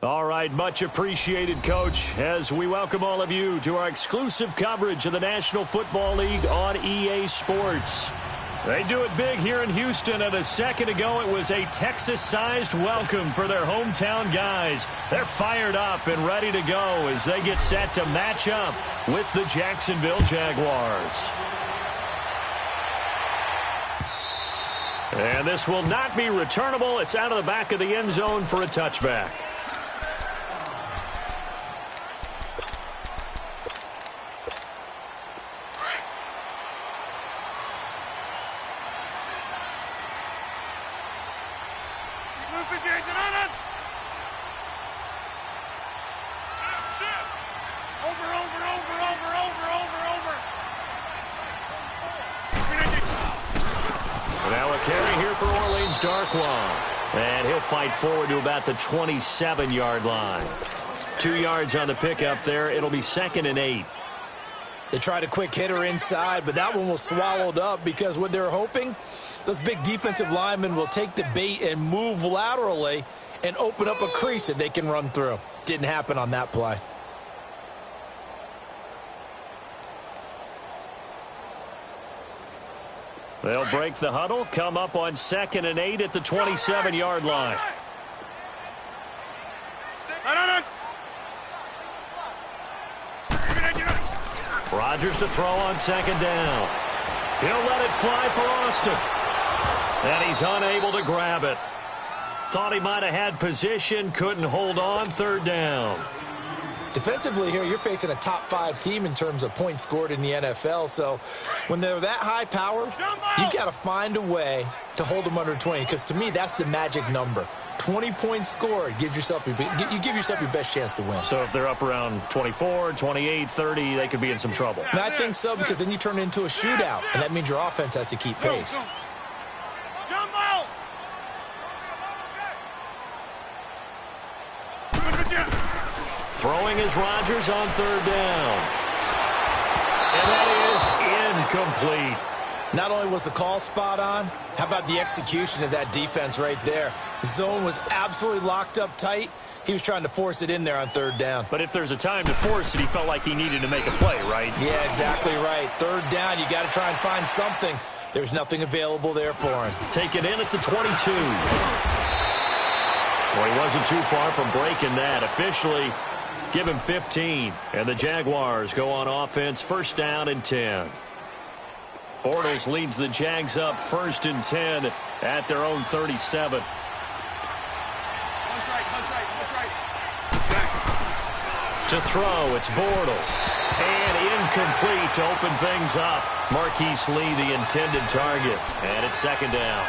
All right, much appreciated, Coach, as we welcome all of you to our exclusive coverage of the National Football League on EA Sports. They do it big here in Houston, and a second ago it was a Texas-sized welcome for their hometown guys. They're fired up and ready to go as they get set to match up with the Jacksonville Jaguars. And this will not be returnable. It's out of the back of the end zone for a touchback. And he'll fight forward to about the 27-yard line. 2 yards on the pickup there. It'll be 2nd and 8. They tried a quick hitter inside, but that one was swallowed up because what they're hoping, those big defensive linemen will take the bait and move laterally and open up a crease that they can run through. Didn't happen on that play. They'll break the huddle, come up on 2nd and 8 at the 27-yard line. Rodgers to throw on 2nd down. He'll let it fly for Austin. And he's unable to grab it. Thought he might have had position, couldn't hold on, 3rd down. Defensively here, you're facing a top 5 team in terms of points scored in the NFL. So when they're that high powered, you got to find a way to hold them under 20. Because to me, that's the magic number. 20 points scored gives yourself you give yourself your best chance to win. So if they're up around 24, 28, 30, they could be in some trouble. And I think so, because then you turn it into a shootout, and that means your offense has to keep pace. Throwing is Rodgers on 3rd down. And that is incomplete. Not only was the call spot on, how about the execution of that defense right there? The zone was absolutely locked up tight. He was trying to force it in there on 3rd down. But if there's a time to force it, he felt like he needed to make a play, right? Yeah, exactly right. 3rd down, you got to try and find something. There's nothing available there for him. Take it in at the 22. Well, he wasn't too far from breaking that. Officially, give him 15. And the Jaguars go on offense, 1st down and 10. Bortles leads the Jags up 1st and 10 at their own 37. To throw, it's Bortles. And incomplete to open things up. Marquise Lee, the intended target. And it's 2nd down.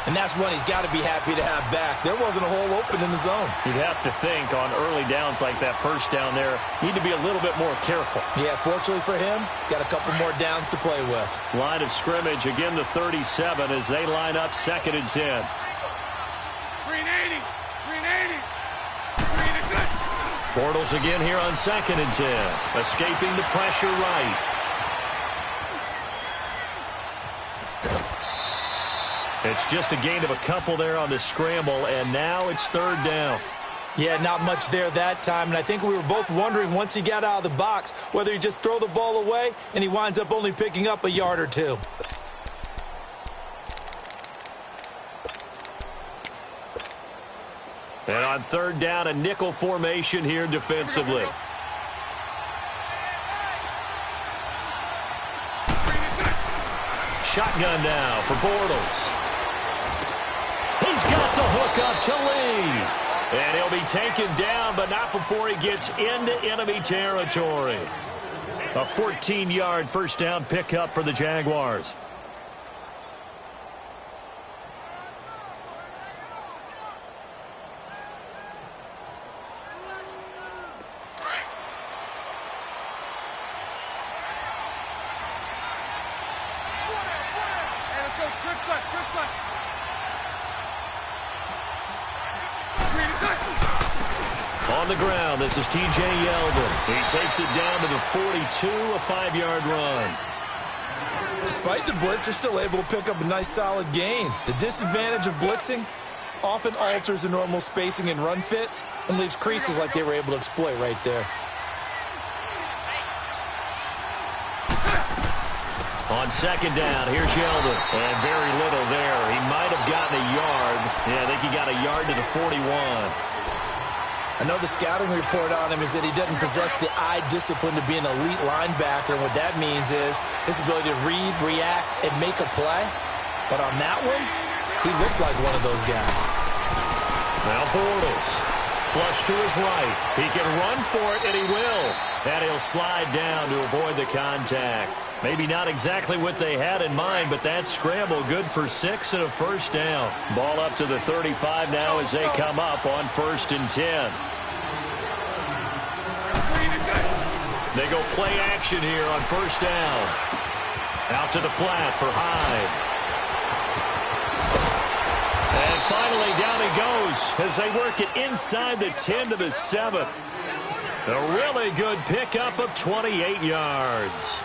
And that's one he's got to be happy to have back. There wasn't a hole open in the zone. You'd have to think on early downs like that 1st down there, need to be a little bit more careful. Yeah, fortunately for him, got a couple more downs to play with. Line of scrimmage, again the 37 as they line up 2nd and 10. Bortles again here on 2nd and 10. Escaping the pressure right. It's just a gain of a couple there on the scramble, and now it's 3rd down. Yeah, not much there that time, and I think we were both wondering once he got out of the box whether he just throw the ball away, and he winds up only picking up a yard or 2. And on 3rd down, a nickel formation here defensively. Shotgun now for Bortles. He's got the hook up to Lee. And he'll be taken down, but not before he gets into enemy territory. A 14-yard 1st down pickup for the Jaguars. On the ground, this is T.J. Yeldon. He takes it down to the 42, a 5-yard run. Despite the blitz, they're still able to pick up a nice solid gain. The disadvantage of blitzing, often alters the normal spacing and run fits and leaves creases like they were able to exploit right there. On second down, here's Yeldon. And very little there. He might have gotten a yard. Yeah, I think he got a yard to the 41. I know the scouting report on him is that he doesn't possess the eye discipline to be an elite linebacker. And what that means is his ability to read, react, and make a play. But on that one, he looked like one of those guys. Now Bortles. Flush to his right. He can run for it, and he will. And he'll slide down to avoid the contact. Maybe not exactly what they had in mind, but that scramble good for 6 and a first down. Ball up to the 35 now as they come up on 1st and 10. They go play action here on 1st down. Out to the flat for Hyde. And finally, down he goes as they work it inside the 10 to the 7. A really good pickup of 28 yards.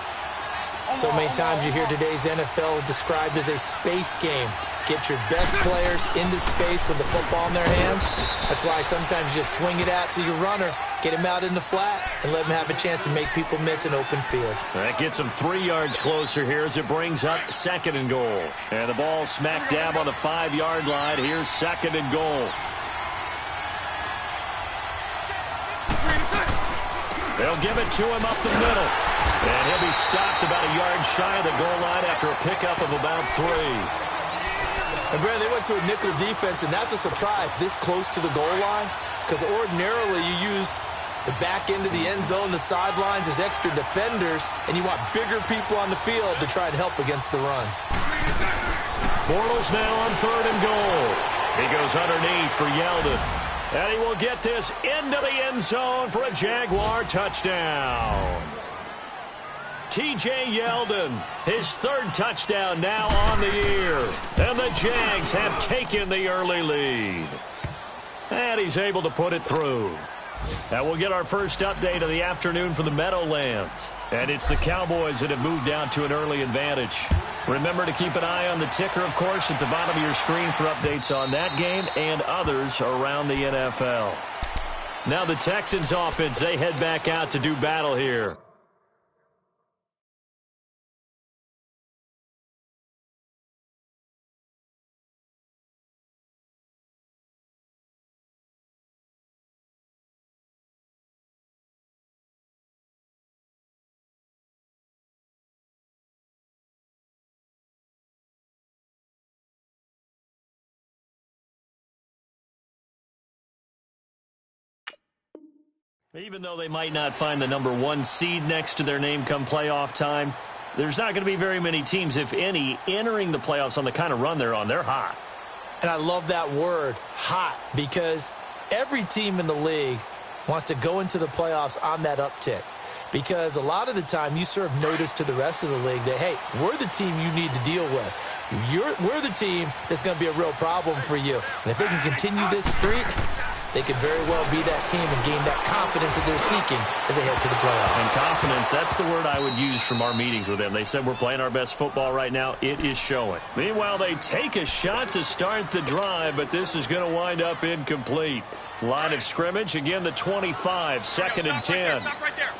So many times you hear today's NFL described as a space game. Get your best players into space with the football in their hands. That's why sometimes you just swing it out to your runner, get him out in the flat, and let him have a chance to make people miss an open field. That gets him 3 yards closer here as it brings up 2nd and goal. And the ball smack dab on the 5-yard line. Here's 2nd and goal. They'll give it to him up the middle. And he'll be stopped about a yard shy of the goal line after a pickup of about 3. And, Brad, they went to a nickel defense, and that's a surprise this close to the goal line, because ordinarily you use the back end of the end zone, the sidelines as extra defenders, and you want bigger people on the field to try and help against the run. Bortles now on 3rd and goal. He goes underneath for Yeldon. And he will get this into the end zone for a Jaguar touchdown. T.J. Yeldon, his 3rd touchdown now on the year. And the Jags have taken the early lead. And he's able to put it through. Now we'll get our first update of the afternoon from the Meadowlands. And it's the Cowboys that have moved down to an early advantage. Remember to keep an eye on the ticker, of course, at the bottom of your screen for updates on that game and others around the NFL. Now the Texans offense, they head back out to do battle here. Even though they might not find the number 1 seed next to their name come playoff time, there's not going to be very many teams, if any, entering the playoffs on the kind of run they're on. They're hot. And I love that word, hot, because every team in the league wants to go into the playoffs on that uptick. Because a lot of the time you serve notice to the rest of the league that, hey, we're the team you need to deal with. We're the team that's going to be a real problem for you. And if they can continue this streak, they could very well be that team and gain that confidence that they're seeking as they head to the playoffs. And confidence, that's the word I would use from our meetings with them. They said we're playing our best football right now. It is showing. Meanwhile, they take a shot to start the drive, but this is going to wind up incomplete. Line of scrimmage, again, the 25, 2nd and 10. Stop right there.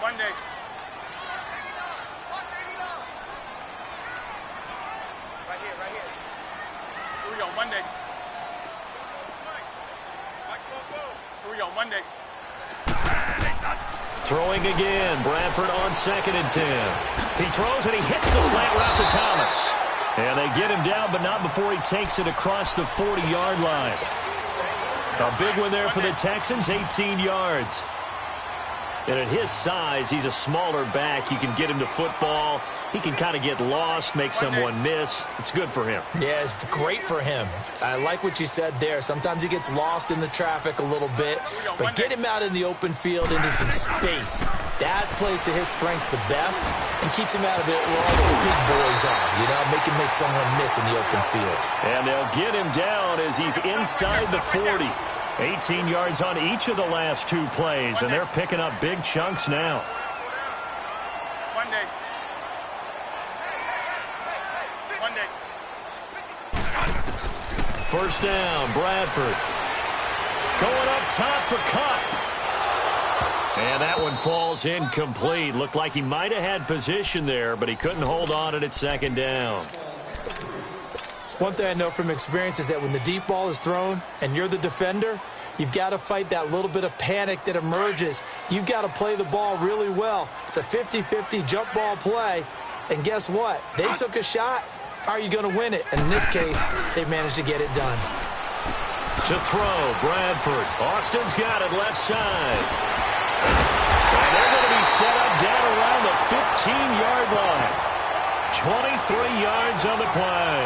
One day. Right here. Here we go, Monday. Here we go, Monday. Throwing again, Bradford on 2nd and 10. He throws and he hits the slant route to Thomas. And they get him down, but not before he takes it across the 40-yard line. A big one there for the Texans, 18 yards. And at his size, he's a smaller back. You can get him to football. He can kind of get lost, make someone miss. It's good for him. Yeah, it's great for him. I like what you said there. Sometimes he gets lost in the traffic a little bit, but get him out in the open field into some space. That plays to his strengths the best and keeps him out of it where all the big boys are, you know, make someone miss in the open field. And they'll get him down as he's inside the 40. 18 yards on each of the last 2 plays, and they're picking up big chunks now. Monday. First down, Bradford. Going up top for Cup. And that one falls incomplete. Looked like he might have had position there, but he couldn't hold on at second down. One thing I know from experience is that when the deep ball is thrown and you're the defender, you've got to fight that little bit of panic that emerges. You've got to play the ball really well. It's a 50-50 jump ball play. And guess what? They took a shot. How are you going to win it? And in this case, they managed to get it done. To throw, Bradford. Austin's got it left side. And they're going to be set up down around the 15-yard line. 23 yards on the play.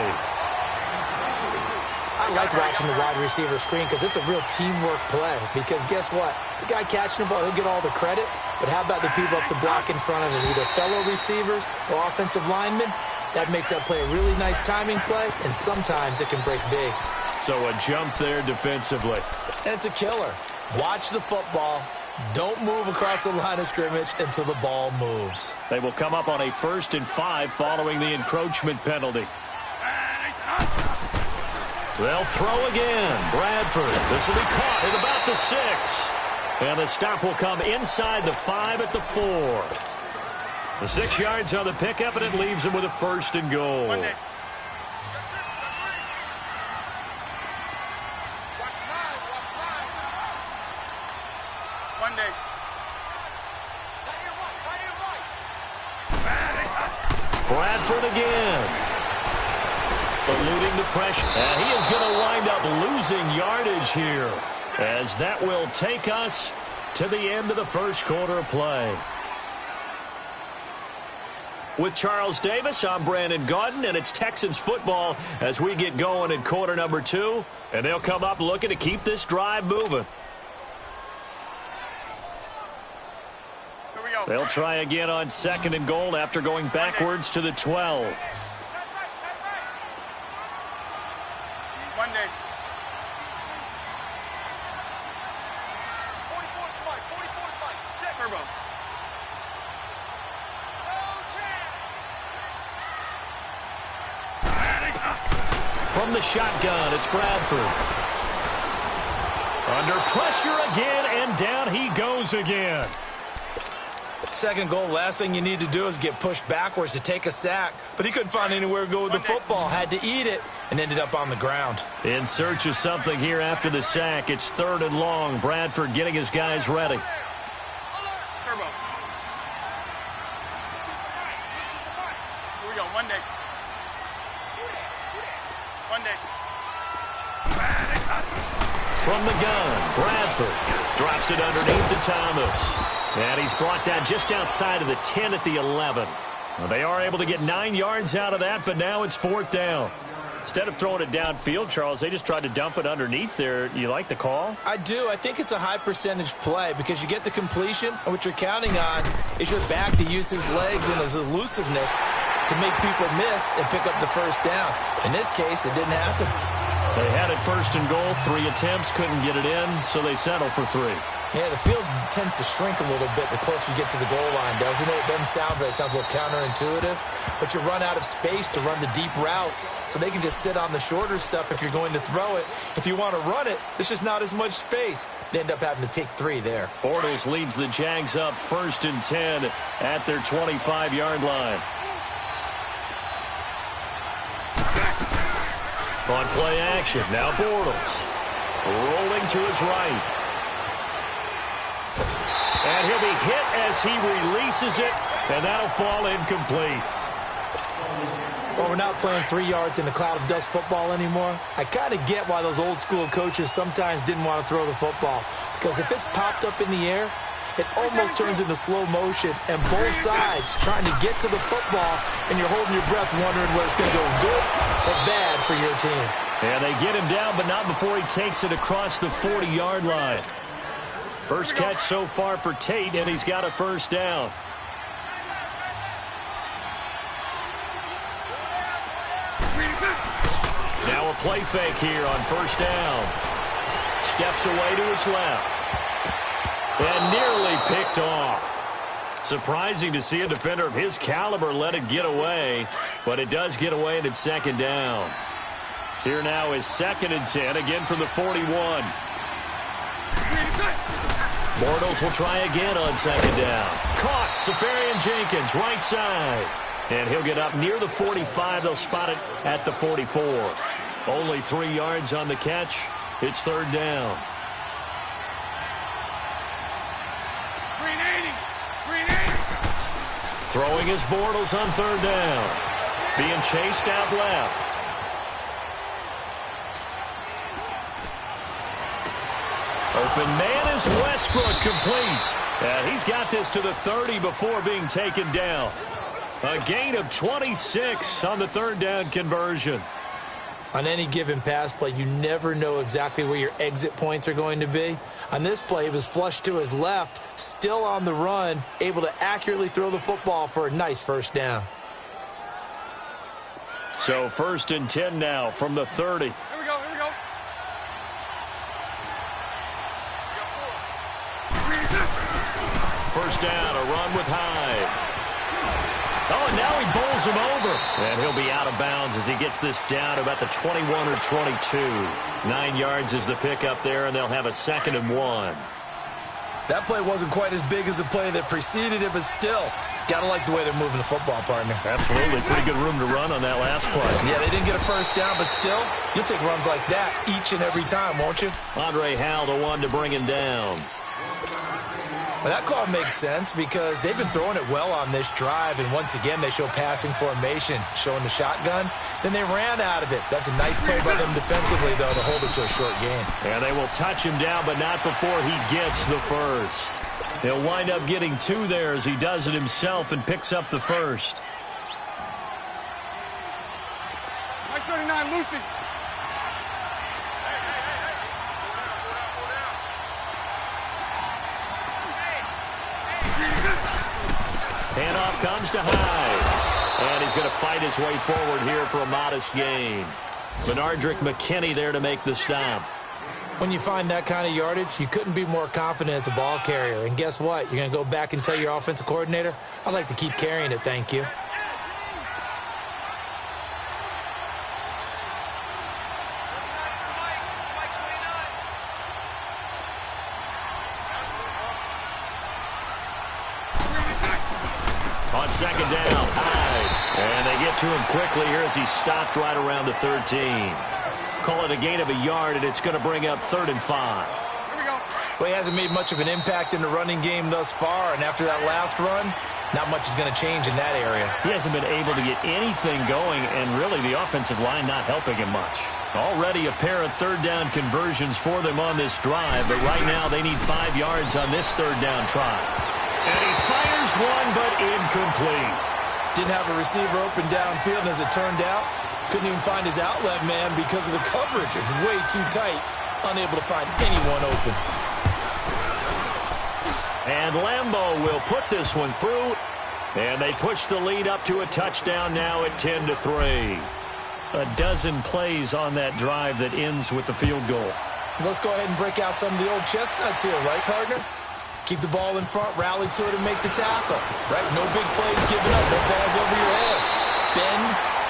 I like watching the wide receiver screen because it's a real teamwork play. Because guess what? The guy catching the ball, he'll get all the credit. But how about the people up to block in front of him, either fellow receivers or offensive linemen? That makes that play a really nice timing play, and sometimes it can break big. So a jump there defensively. And it's a killer. Watch the football. Don't move across the line of scrimmage until the ball moves. They will come up on a 1st and 5 following the encroachment penalty. They'll throw again. Bradford. This will be caught at about the 6. And the stop will come inside the 5 at the 4. The 6 yards on the pickup, and it leaves them with a 1st and goal. Bradford again. Eluding the pressure. And he is going to wind up losing yardage here, as that will take us to the end of the first quarter of play. With Charles Davis, I'm Brandon Gaudin, and it's Texans football as we get going in quarter number 2. And they'll come up looking to keep this drive moving. They'll try again on 2nd and goal after going backwards to the 12. One day. 44-5. Check. Turbo. From the shotgun, it's Bradford. Under pressure again, and down he goes again. 2nd goal, last thing you need to do is get pushed backwards to take a sack. But he couldn't find anywhere to go with the football. Had to eat it and ended up on the ground. In search of something here after the sack. It's 3rd and long. Bradford getting his guys ready. Turbo. Here we go. One day. One day. From the gun, Bradford drops it underneath to Thomas. And he's brought down just outside of the 10 at the 11. Well, they are able to get 9 yards out of that, but now it's 4th down. Instead of throwing it downfield, Charles, they just tried to dump it underneath there. You like the call? I do. I think it's a high percentage play because you get the completion, and what you're counting on is your back to use his legs and his elusiveness to make people miss and pick up the 1st down. In this case, it didn't happen. They had it 1st and goal. 3 attempts, couldn't get it in, so they settle for 3. Yeah, the field tends to shrink a little bit the closer you get to the goal line, doesn't it? It doesn't sound right. It sounds a little counterintuitive. But you run out of space to run the deep routes, so they can just sit on the shorter stuff if you're going to throw it. If you want to run it, there's just not as much space. They end up having to take 3 there. Bortles leads the Jags up 1st and 10 at their 25-yard line. On play action, now Bortles. Rolling to his right. And he'll be hit as he releases it, and that'll fall incomplete. Well, we're not playing 3 yards in a cloud of dust football anymore. I kind of get why those old school coaches sometimes didn't want to throw the football. Because if it's popped up in the air, it almost turns into slow motion, and both sides trying to get to the football, and you're holding your breath wondering whether it's going to go good or bad for your team. And they get him down, but not before he takes it across the 40-yard line. First catch so far for Tate, and he's got a 1st down. Now a play fake here on 1st down. Steps away to his left. And nearly picked off. Surprising to see a defender of his caliber let it get away, but it does get away and it's 2nd down. Here now is 2nd and 10, again from the 41. Bortles will try again on 2nd down. Caught, Safarian Jenkins, right side. And he'll get up near the 45. They'll spot it at the 44. Only 3 yards on the catch. It's 3rd down. Throwing his Bortles on 3rd down. Being chased out left. Open man is Westbrook, complete. He's got this to the 30 before being taken down. A gain of 26 on the 3rd down conversion. On any given pass play, you never know exactly where your exit points are going to be. On this play, he was flushed to his left, still on the run, able to accurately throw the football for a nice 1st down. So 1st and 10 now from the 30. Here we go, here we go. 1st down, a run with Hyde. Oh, and now he bowls him over. And he'll be out of bounds as he gets this down about the 21 or 22. 9 yards is the pickup there, and they'll have a 2nd and 1. That play wasn't quite as big as the play that preceded it, but still, got to like the way they're moving the football, partner. Absolutely. Pretty good room to run on that last play. Yeah, they didn't get a 1st down, but still, you'll take runs like that each and every time, won't you? Andre Howell, the one to bring him down. Well, that call makes sense because they've been throwing it well on this drive, and once again, they show passing formation, showing the shotgun. Then they ran out of it. That's a nice play by them defensively, though, to hold it to a short game. And they will touch him down, but not before he gets the 1st. He'll wind up getting 2 there as he does it himself and picks up the 1st. Nice 39, Lucy. Handoff comes to Hyde. And he's going to fight his way forward here for a modest gain. Benardrick McKinney there to make the stop. When you find that kind of yardage, you couldn't be more confident as a ball carrier. And guess what? You're going to go back and tell your offensive coordinator, I'd like to keep carrying it, thank you. On 2nd down, Hyde. And they get to him quickly here as he stopped right around the 13. Call it a gain of a yard, and it's going to bring up 3rd and 5. Here we go. Well, he hasn't made much of an impact in the running game thus far, and after that last run, not much is going to change in that area. He hasn't been able to get anything going, and really the offensive line not helping him much. Already a pair of 3rd down conversions for them on this drive, but right now they need 5 yards on this 3rd down try. And he fires one, but incomplete. Didn't have a receiver open downfield, and as it turned out, couldn't even find his outlet man because of the coverage. It was way too tight, unable to find anyone open. And Lambeau will put this one through, and they push the lead up to a touchdown now at 10-3. A dozen plays on that drive that ends with the field goal. Let's go ahead and break out some of the old chestnuts here, right, partner? Keep the ball in front, rally to it, and make the tackle. Right? No big plays given up. No balls over your head. Bend,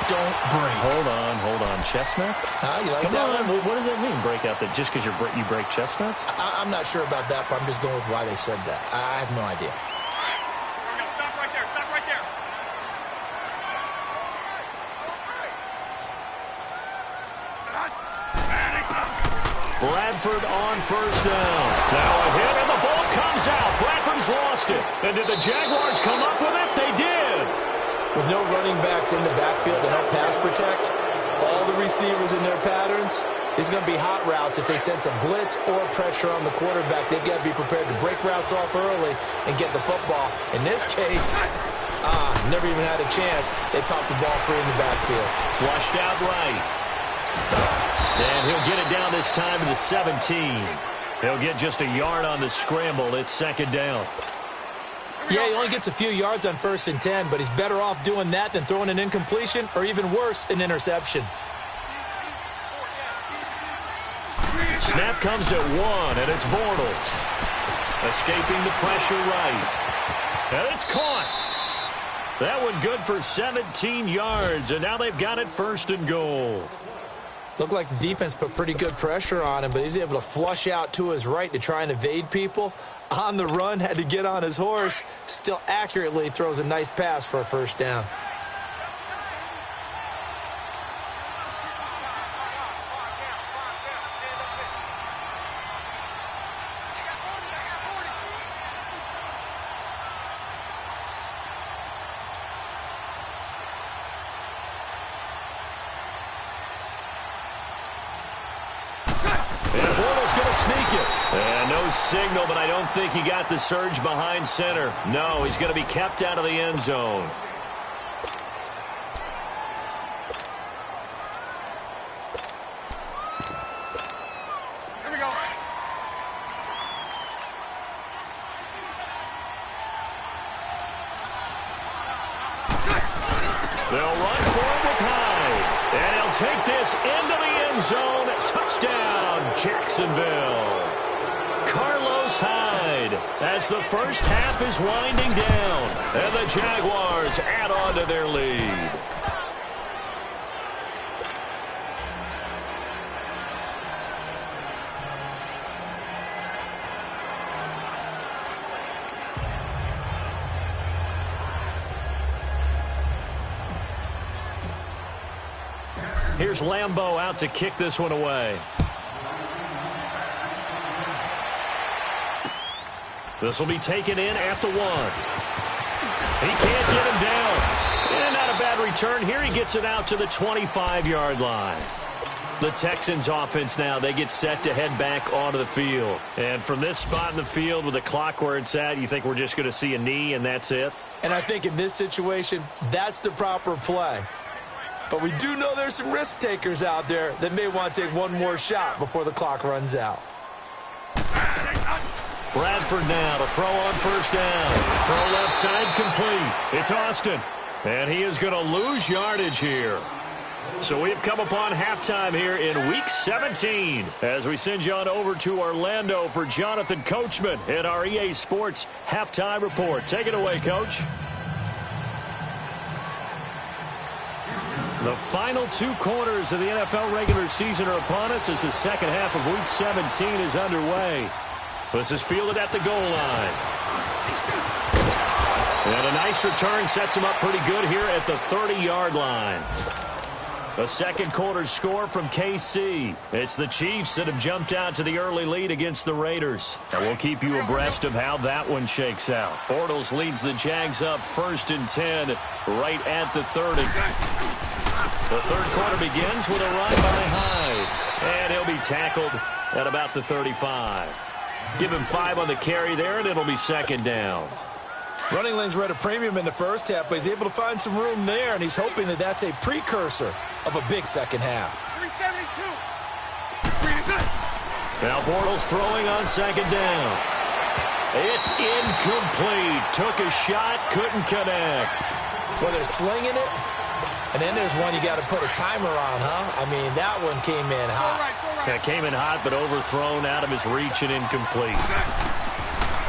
don't break. Hold on. Chestnuts? You like Come that on. one? What does that mean, break out that just because you break chestnuts? I'm not sure about that, but I'm just going with why they said that. I have no idea. Stop right there. Stop right there. Bradford on 1st down. Now a hit, and the ball comes out. Bradford's lost it. And did the Jaguars come up with it? They did. With no running backs in the backfield to help pass protect, all the receivers in their patterns, it's going to be hot routes. If they sense a blitz or pressure on the quarterback, they've got to be prepared to break routes off early and get the football. In this case, never even had a chance. They popped the ball free in the backfield. Flushed out right. And he'll get it down this time to the 17. He'll get just a yard on the scramble. It's 2nd down. Yeah, he only gets a few yards on 1st and 10, but he's better off doing that than throwing an incompletion or even worse, an interception. Snap comes at 1, and it's Bortles. Escaping the pressure right. And it's caught. That one good for 17 yards, and now they've got it 1st and goal. Looked like the defense put pretty good pressure on him, but he's able to flush out to his right to try and evade people. On the run, had to get on his horse. Still accurately throws a nice pass for a first down. Signal, but I don't think he got the surge behind center. No, he's going to be kept out of the end zone. Here we go. They'll run for it with Hyde. And he'll take this into the end zone. Touchdown, Jacksonville. Carlos Hyde as the first half is winding down, and the Jaguars add on to their lead. Here's Lambeau out to kick this one away. This will be taken in at the 1. He can't get him down. And not a bad return. Here he gets it out to the 25-yard line. The Texans offense now, they get set to head back onto the field. And from this spot in the field with the clock where it's at, you think we're just going to see a knee and that's it? And I think in this situation, that's the proper play. But we do know there's some risk takers out there that may want to take one more shot before the clock runs out. Bradford now to throw on first down. Throw left side complete. It's Austin. And he is going to lose yardage here. So we've come upon halftime here in Week 17 as we send you on over to Orlando for Jonathan Coachman in our EA Sports Halftime Report. Take it away, Coach. The final 2 quarters of the NFL regular season are upon us as the second half of Week 17 is underway. This is fielded at the goal line. And a nice return sets him up pretty good here at the 30-yard line. A second quarter score from KC. It's the Chiefs that have jumped out to the early lead against the Raiders. And we'll keep you abreast of how that one shakes out. Bortles leads the Jags up 1st and 10 right at the 30. The third quarter begins with a run by Hyde. And he'll be tackled at about the 35. Give him 5 on the carry there, and it'll be second down. Running lanes were at a premium in the first half, but he's able to find some room there, and he's hoping that that's a precursor of a big second half. 372. Now Bortles throwing on second down. It's incomplete. Took a shot, couldn't connect. Well, they're slinging it, and then there's one you got to put a timer on, huh? I mean, that one came in hot. That came in hot, but overthrown out of his reach and incomplete.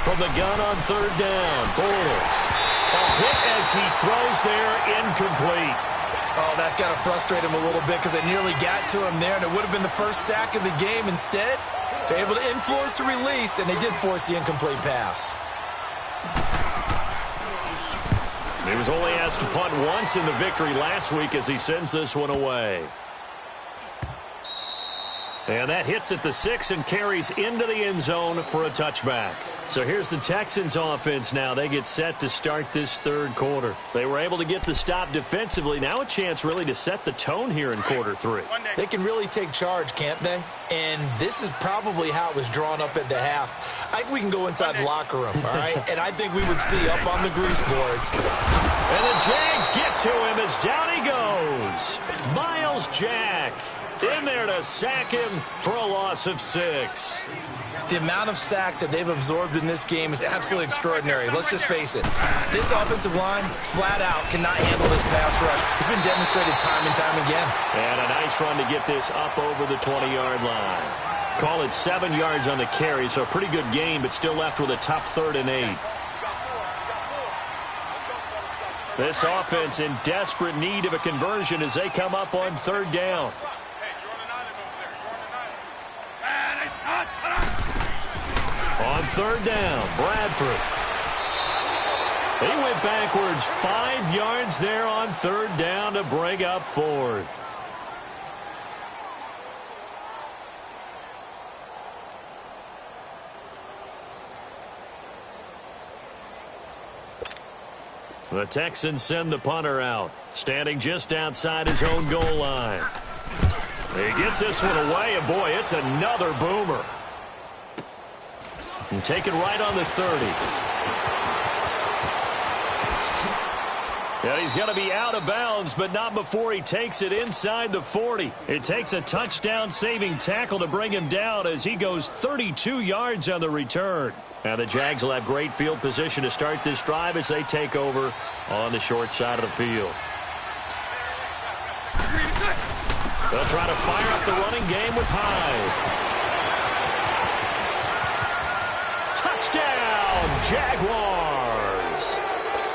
From the gun on third down, Bortles. A hit as he throws there, incomplete. Oh, that's got to frustrate him a little bit because they nearly got to him there, and it would have been the first sack of the game. Instead, they're able to influence the release, and they did force the incomplete pass. He was only asked to punt once in the victory last week as he sends this one away. And that hits at the 6 and carries into the end zone for a touchback. So here's the Texans offense now. They get set to start this third quarter. They were able to get the stop defensively. Now a chance really to set the tone here in quarter 3. They can really take charge, can't they? And this is probably how it was drawn up at the half. I think we can go inside the locker room, all right? And I think we would see up on the grease boards. And the Jags get to him as down he goes. Miles Jack in there to sack him for a loss of 6. The amount of sacks that they've absorbed in this game is absolutely extraordinary. Let's just face it. This offensive line, flat out, cannot handle this pass rush. It's been demonstrated time and time again. And a nice run to get this up over the 20-yard line. Call it 7 yards on the carry, so a pretty good game, but still left with a tough 3rd and 8. This offense in desperate need of a conversion as they come up on 3rd down. third down. Bradford. He went backwards 5 yards there on third down to bring up fourth. The Texans send the punter out, standing just outside his own goal line. He gets this one away, and boy, it's another boomer. And taken right on the 30. Yeah, he's going to be out of bounds, but not before he takes it inside the 40. It takes a touchdown-saving tackle to bring him down as he goes 32 yards on the return. And the Jags will have great field position to start this drive as they take over on the short side of the field. They'll try to fire up the running game with Hyde. Touchdown, Jaguars!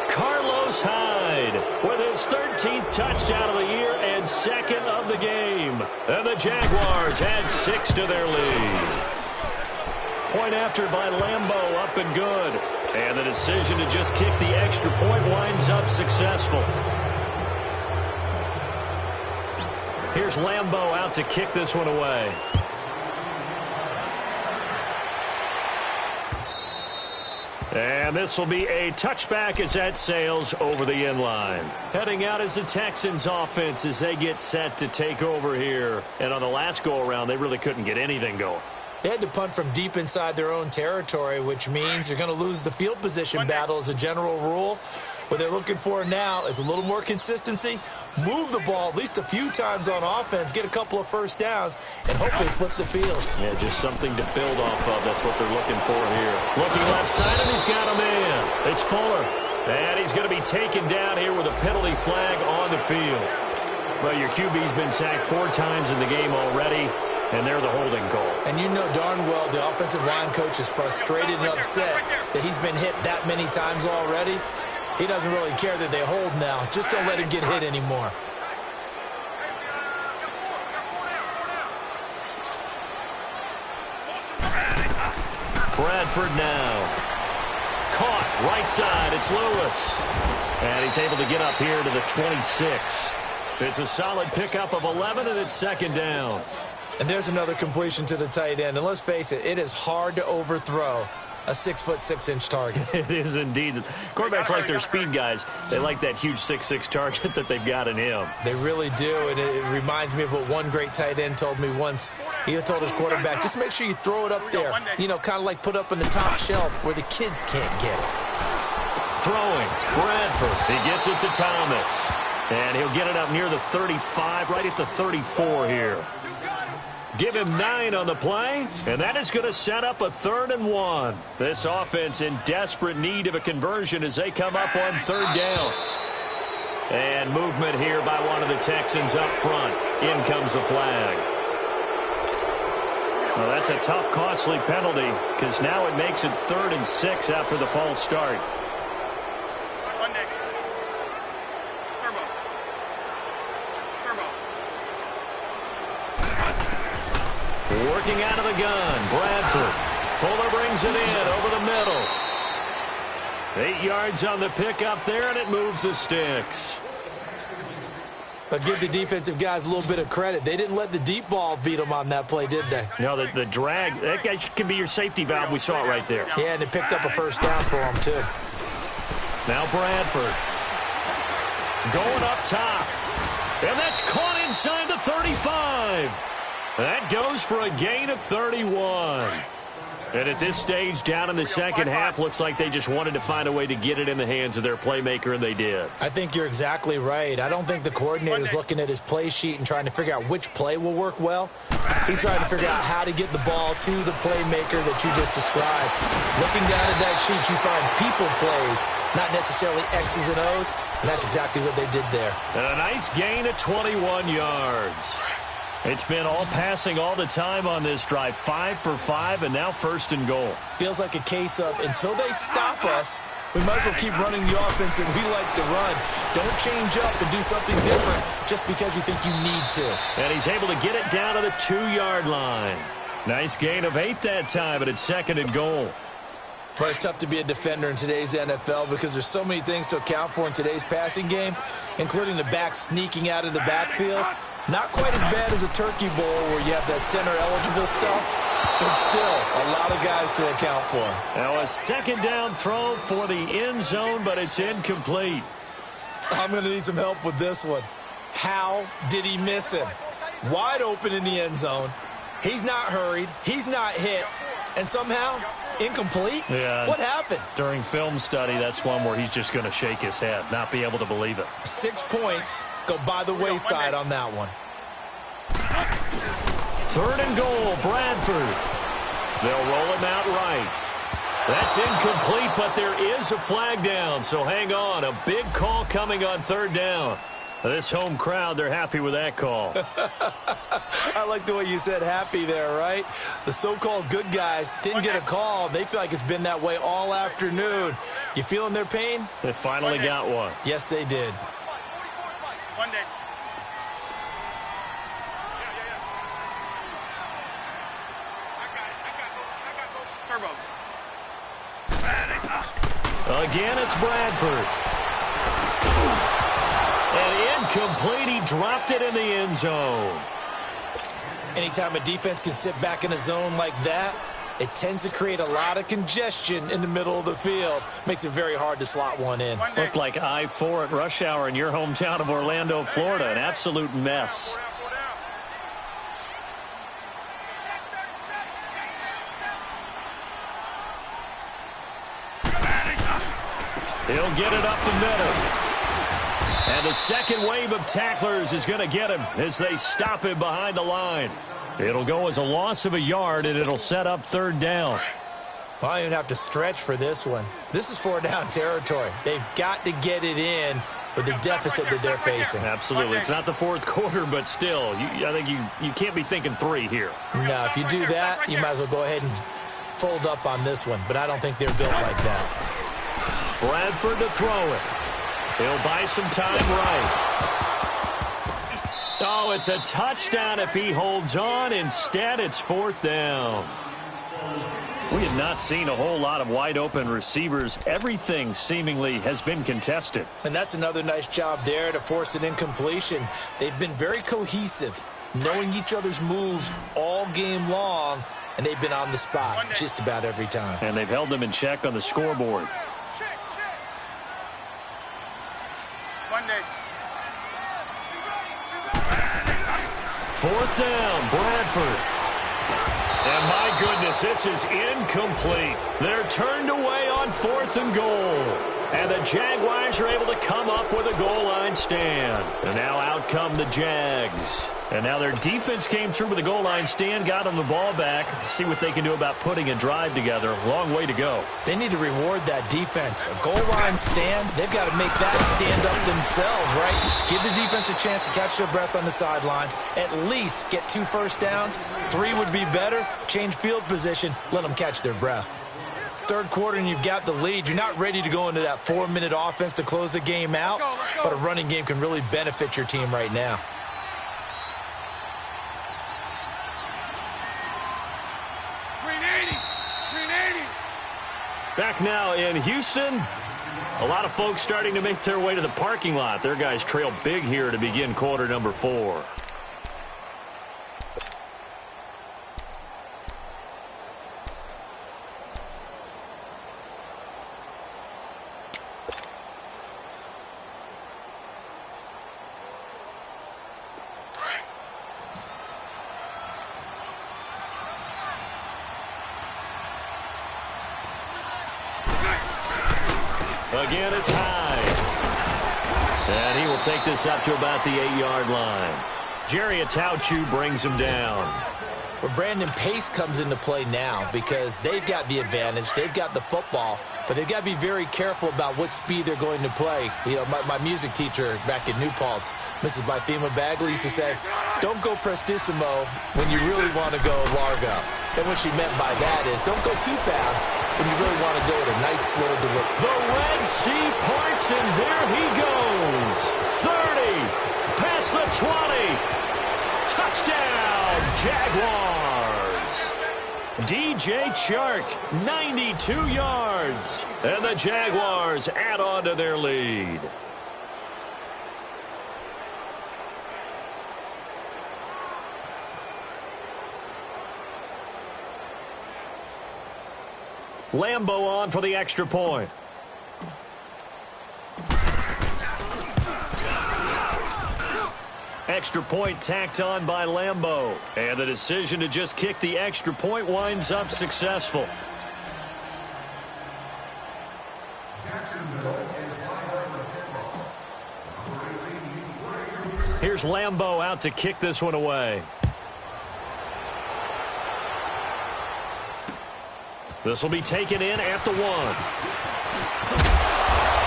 Carlos Hyde with his 13th touchdown of the year and second of the game. And the Jaguars add 6 to their lead. Point after by Lambeau, up and good. And the decision to just kick the extra point winds up successful. Here's Lambeau out to kick this one away. And this will be a touchback as that sails over the end line. Heading out is the Texans offense as they get set to take over here. And on the last go-around, they really couldn't get anything going. They had to punt from deep inside their own territory, which means you're going to lose the field position battle as a general rule. What they're looking for now is a little more consistency, move the ball at least a few times on offense, get a couple of first downs, and hopefully flip the field. Yeah, just something to build off of. That's what they're looking for here. Looking left side, and he's got a man. It's Fuller. And he's going to be taken down here with a penalty flag on the field. Well, your QB's been sacked 4 times in the game already. And they're the holding call. And you know darn well the offensive line coach is frustrated and upset that he's been hit that many times already. He doesn't really care that they hold now. Just don't let him get hit anymore. Bradford now. Caught right side. It's Lewis. And he's able to get up here to the 26. It's a solid pickup of 11, and it's second down. And there's another completion to the tight end. And let's face it, it is hard to overthrow a 6'6" target. It is indeed. Quarterbacks like their speed guys. They like that huge 6'6" target that they've got in him. They really do. And it reminds me of what one great tight end told me once. He told his quarterback, just make sure you throw it up there. You know, kind of like put up on the top shelf where the kids can't get it. Throwing. Bradford. He gets it to Thomas. And he'll get it up near the 35, right at the 34 here. Give him 9 on the play, and that is going to set up a 3rd and 1. This offense in desperate need of a conversion as they come up on 3rd down. And movement here by one of the Texans up front. In comes the flag. Well, that's a tough, costly penalty because now it makes it 3rd and 6 after the false start. Working out of the gun, Bradford. Fuller brings it in over the middle. 8 yards on the pickup there, and it moves the sticks. But give the defensive guys a little bit of credit. They didn't let the deep ball beat them on that play, did they? No, the drag, that guy can be your safety valve. We saw it right there. Yeah, and it picked up a first down for them, too. Now Bradford. Going up top. And that's caught inside the 35. That goes for a gain of 31. And at this stage, down in the second half, looks like they just wanted to find a way to get it in the hands of their playmaker, and they did. I think you're exactly right. I don't think the coordinator is looking at his play sheet and trying to figure out which play will work well. He's trying to figure out how to get the ball to the playmaker that you just described. Looking down at that sheet, you find people plays, not necessarily X's and O's, and that's exactly what they did there. And a nice gain of 21 yards. It's been all passing all the time on this drive. 5 for 5, and now 1st and goal. Feels like a case of until they stop us, we might as well keep running the offense that we like to run. Don't change up and do something different just because you think you need to. And he's able to get it down to the 2-yard line. Nice gain of 8 that time, but it's 2nd and goal. Well, it's tough to be a defender in today's NFL because there's so many things to account for in today's passing game, including the back sneaking out of the backfield. Not quite as bad as a turkey bowl where you have that center-eligible stuff, but still a lot of guys to account for. Now a second down throw for the end zone, but it's incomplete. I'm going to need some help with this one. How did he miss him? Wide open in the end zone. He's not hurried. He's not hit. And somehow, incomplete? Yeah. What happened? During film study, that's one where he's just going to shake his head, not be able to believe it. 6 points go by the wayside on that one. 3rd and goal, Bradford. They'll roll him out right. That's incomplete, but there is a flag down, so hang on. A big call coming on 3rd down. This home crowd, they're happy with that call. I like the way you said happy there, right? The so-called good guys didn't get a call. They feel like it's been that way all afternoon. You feeling their pain? They finally got one. Yes, they did. One day. Turbo. Again, it's Bradford. And incomplete, he dropped it in the end zone. Anytime a defense can sit back in a zone like that, it tends to create a lot of congestion in the middle of the field. Makes it very hard to slot one in. Looked like I-4 at rush hour in your hometown of Orlando, Florida. An absolute mess. He'll get it up the middle. And the second wave of tacklers is going to get him as they stop him behind the line. It'll go as a loss of a yard, and it'll set up 3rd down. Well, I don't even have to stretch for this one. This is 4th-down territory. They've got to get it in with the deficit that they're facing. Absolutely. It's not the 4th quarter, but still, I think you can't be thinking 3 here. No, if you do that, you might as well go ahead and fold up on this one. But I don't think they're built like that. Bradford to throw it. He'll buy some time right. Oh, it's a touchdown if he holds on. Instead, it's 4th down. We have not seen a whole lot of wide-open receivers. Everything seemingly has been contested. And that's another nice job there to force an incompletion. They've been very cohesive, knowing each other's moves all game long, and they've been on the spot just about every time. And they've held them in check on the scoreboard. Monday. 4th down, Bradford. And my goodness, this is incomplete. They're turned away on 4th and goal. And the Jaguars are able to come up with a goal line stand. And now out come the Jags. And now their defense came through with a goal line stand, got them the ball back. See what they can do about putting a drive together. Long way to go. They need to reward that defense. A goal line stand, they've got to make that stand up themselves, right? Give the defense a chance to catch their breath on the sidelines. At least get 2 first downs. 3 would be better. Change field position. Let them catch their breath. 3rd quarter and you've got the lead. You're not ready to go into that 4-minute offense to close the game out, but a running game can really benefit your team right now. Back now in Houston. A lot of folks starting to make their way to the parking lot. Their guys trail big here to begin quarter number 4. Again, it's high. And he will take this up to about the 8-yard line. Jerry Atauchu brings him down. Well, Brandon, pace comes into play now because they've got the advantage. They've got the football, but they've got to be very careful about what speed they're going to play. You know, my music teacher back in New Paltz, Mrs. Bythema Bagley, used to say, don't go prestissimo when you really want to go largo. And what she meant by that is don't go too fast when you really want to go at a nice, slow delivery. The Red Sea parts, and there he goes. 30, past the 20. Touchdown, Jaguars. DJ Chark, 92 yards. And the Jaguars add on to their lead. Lambo on for the extra point. Extra point tacked on by Lambo. And the decision to just kick the extra point winds up successful. Here's Lambo out to kick this one away. This will be taken in at the 1.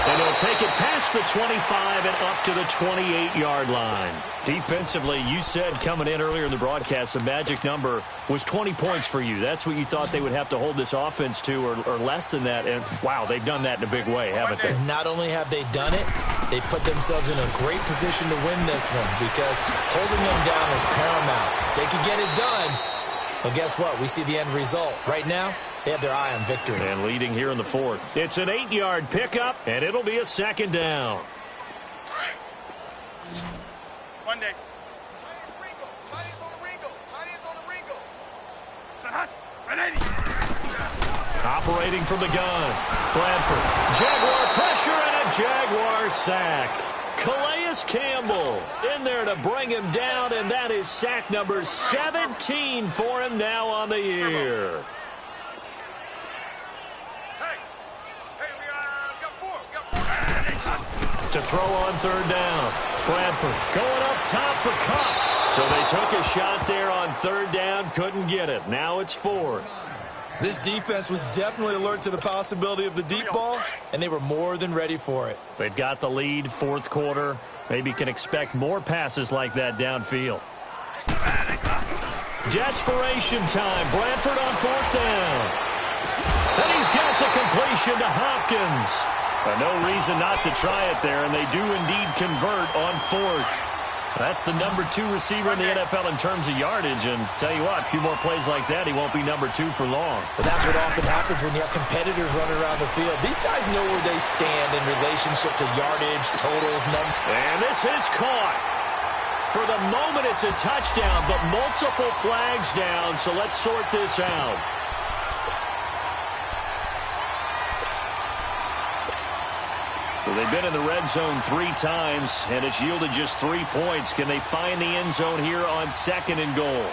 And he'll take it past the 25 and up to the 28-yard line. Defensively, you said coming in earlier in the broadcast, the magic number was 20 points for you. That's what you thought they would have to hold this offense to, or less than that. And, wow, they've done that in a big way, haven't they? Not only have they done it, they put themselves in a great position to win this one because holding them down was paramount. If they could get it done, well, guess what? We see the end result. Right now, they have their eye on victory. And leading here in the 4th. It's an 8-yard pickup, and it'll be a 2nd down. Monday. Operating from the gun. Bradford. Jaguar pressure and a Jaguar sack. Calais Campbell in there to bring him down, and that is sack number 17 for him now on the year. To throw on 3rd down. Bradford going up top for Cup. So they took a shot there on 3rd down, couldn't get it. Now it's 4th. This defense was definitely alert to the possibility of the deep ball, and they were more than ready for it. They've got the lead, 4th quarter. Maybe can expect more passes like that downfield. Desperation time. Bradford on 4th down. And he's got the completion to Hopkins. No reason not to try it there, and they do indeed convert on 4th. That's the number 2 receiver in the NFL in terms of yardage, and tell you what, a few more plays like that, he won't be number 2 for long. But that's what often happens when you have competitors running around the field. These guys know where they stand in relationship to yardage, totals, numbers. And this is caught. For the moment, it's a touchdown, but multiple flags down, so let's sort this out. So they've been in the red zone 3 times, and it's yielded just 3 points. Can they find the end zone here on 2nd and goal?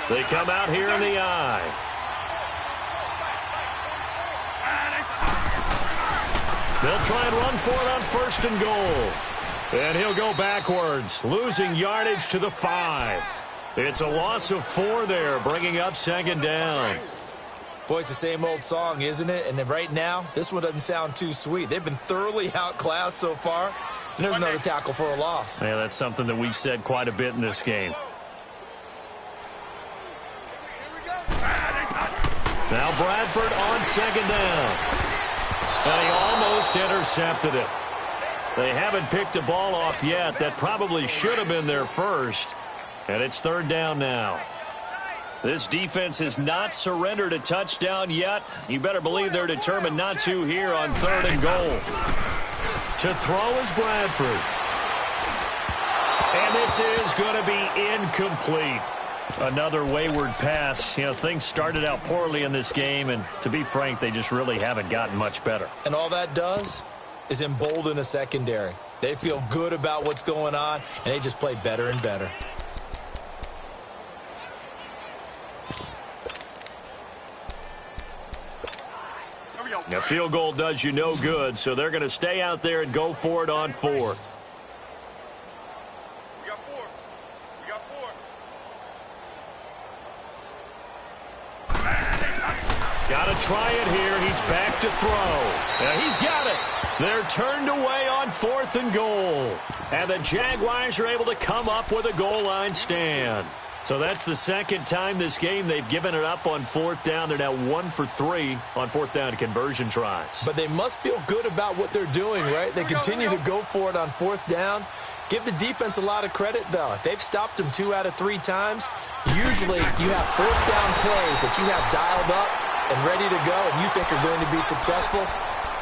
They come out here in the I. They'll try and run for it on 1st and goal. And he'll go backwards, losing yardage to the 5. It's a loss of 4 there, bringing up 2nd down. Boy, it's the same old song, isn't it? And right now, this one doesn't sound too sweet. They've been thoroughly outclassed so far. And there's another tackle for a loss. Yeah, that's something that we've said quite a bit in this game. Now Bradford on 2nd down. And he almost intercepted it. They haven't picked a ball off yet. That probably should have been their first. And it's 3rd down now. This defense has not surrendered a touchdown yet. You better believe they're determined not to here on 3rd and goal. To throw is Bradford. And this is going to be incomplete. Another wayward pass. You know, things started out poorly in this game, and to be frank, they just really haven't gotten much better. And all that does is embolden a secondary. They feel good about what's going on, and they just play better and better. A field goal does you no good, so they're going to stay out there and go for it on 4th. We got 4. We got 4. Got to try it here. He's back to throw. And he's got it. They're turned away on 4th and goal. And the Jaguars are able to come up with a goal line stand. So that's the 2nd time this game they've given it up on 4th down. They're now 1 for 3 on 4th down conversion tries. But they must feel good about what they're doing, right? They continue to go for it on 4th down, Give the defense a lot of credit, though. If they've stopped them 2 out of 3 times, usually you have 4th down plays that you have dialed up and ready to go and you think are going to be successful.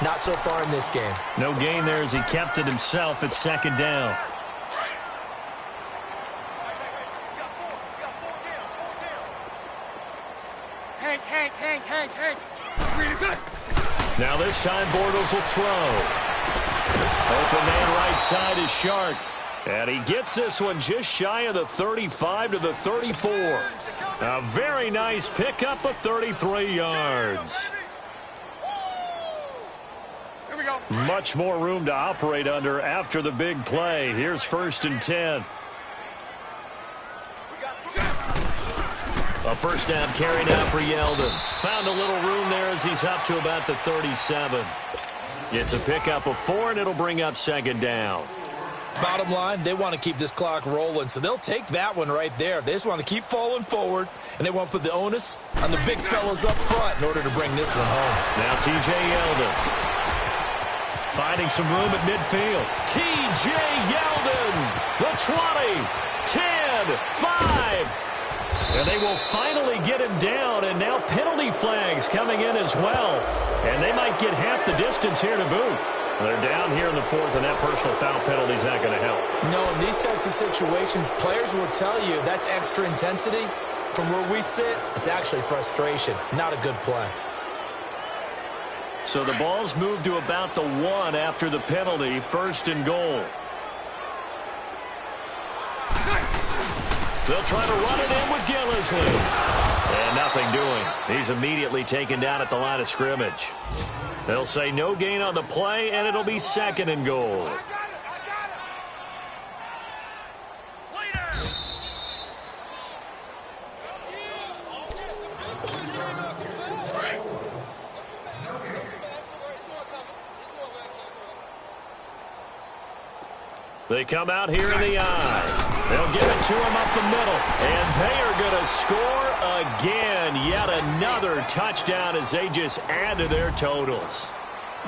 Not so far in this game. No gain there as he kept it himself at 2nd down. Hank. Now this time Bortles will throw. Open man right side is Shark. And he gets this one just shy of the 35 to the 34. A very nice pickup of 33 yards. Here we go. Much more room to operate under after the big play. Here's 1st and 10. A 1st down carry now for Yeldon. Found a little room there as he's up to about the 37. It's a pickup of 4, and it'll bring up 2nd down. Bottom line, they want to keep this clock rolling, so they'll take that one right there. They just want to keep falling forward, and they want to put the onus on the big fellas up front in order to bring this one home. Now T.J. Yeldon finding some room at midfield. T.J. Yeldon, the 20, 10, 5. And they will finally get him down, and now penalty flags coming in as well. And they might get half the distance here to boot. They're down here in the 4th, and that personal foul penalty is not going to help. No, in these types of situations, players will tell you that's extra intensity. From where we sit, it's actually frustration. Not a good play. So the ball's moved to about the 1 after the penalty, 1st and goal. They'll try to run it in with Gillisley. And nothing doing. He's immediately taken down at the line of scrimmage. They'll say no gain on the play, and it'll be 2nd and goal. They come out here in the eye. They'll give it to him up the middle. And they are going to score again. Yet another touchdown as they just add to their totals.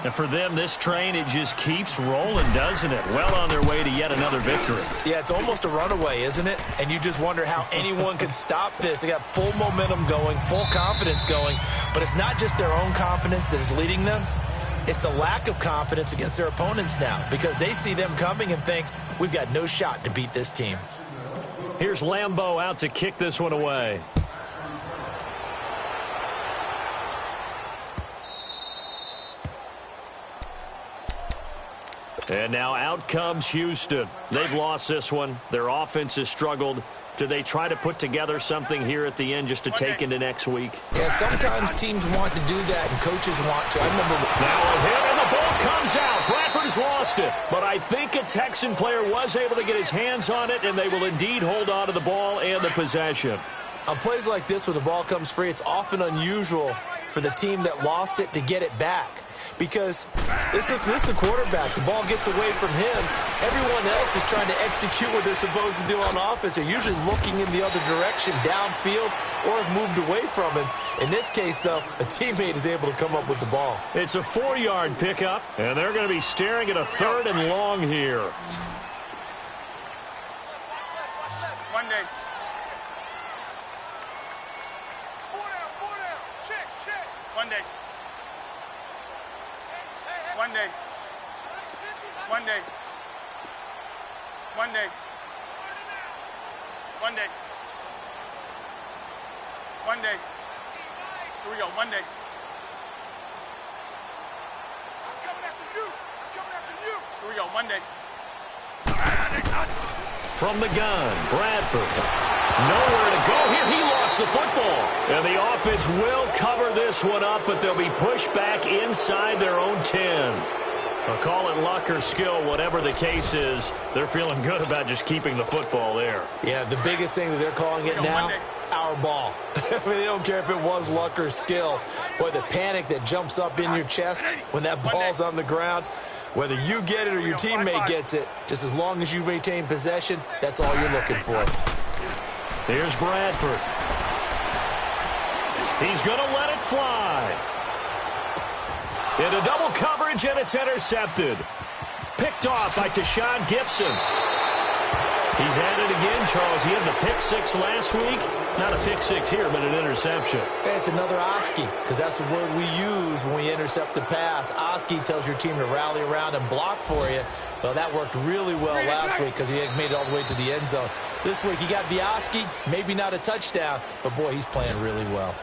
And for them, this train, it just keeps rolling, doesn't it? Well on their way to yet another victory. Yeah, it's almost a runaway, isn't it? And you just wonder how anyone could stop this. They got full momentum going, full confidence going. But it's not just their own confidence that is leading them. It's the lack of confidence against their opponents now because they see them coming and think, we've got no shot to beat this team. Here's Lambeau out to kick this one away. And now out comes Houston. They've lost this one. Their offense has struggled. Do they try to put together something here at the end just to take into next week? Yeah, sometimes teams want to do that and coaches want to. I remember. Now a hit and the ball comes out. Bradford's lost it. But I think a Texan player was able to get his hands on it, and they will indeed hold on to the ball and the possession. On plays like this where the ball comes free, it's often unusual for the team that lost it to get it back. Because this is the quarterback. The ball gets away from him. Everyone else is trying to execute what they're supposed to do on offense. They're usually looking in the other direction, downfield, or have moved away from him. In this case, though, a teammate is able to come up with the ball. It's a 4-yard pickup, and they're going to be staring at a 3rd and long here. One day. 4 down. Check. One day. One day. One day. One day. One day. One day. Here we go. One day. I'm coming after you. Here we go. One day. From the gun, Bradford. Nowhere to go here. He lost the football. And the offense will cover this one up, but they'll be pushed back inside their own 10. I'll call it luck or skill, whatever the case is. They're feeling good about just keeping the football there. Yeah, the biggest thing that they're calling it now, our ball. I mean, they don't care if it was luck or skill. Boy, the panic that jumps up in your chest when that ball's on the ground, whether you get it or your teammate gets it, just as long as you maintain possession, that's all you're looking for. Here's Bradford. He's going to let it fly. Into double coverage, and it's intercepted. Picked off by Tashawn Gibson. He's at it again, Charles. He had the pick six last week. Not a pick six here, but an interception. Hey, it's another Oski, because that's the word we use when we intercept a pass. Oski tells your team to rally around and block for you. Well, that worked really well last week because he made it all the way to the end zone. This week, he got the Oski, maybe not a touchdown, but, boy, he's playing really well.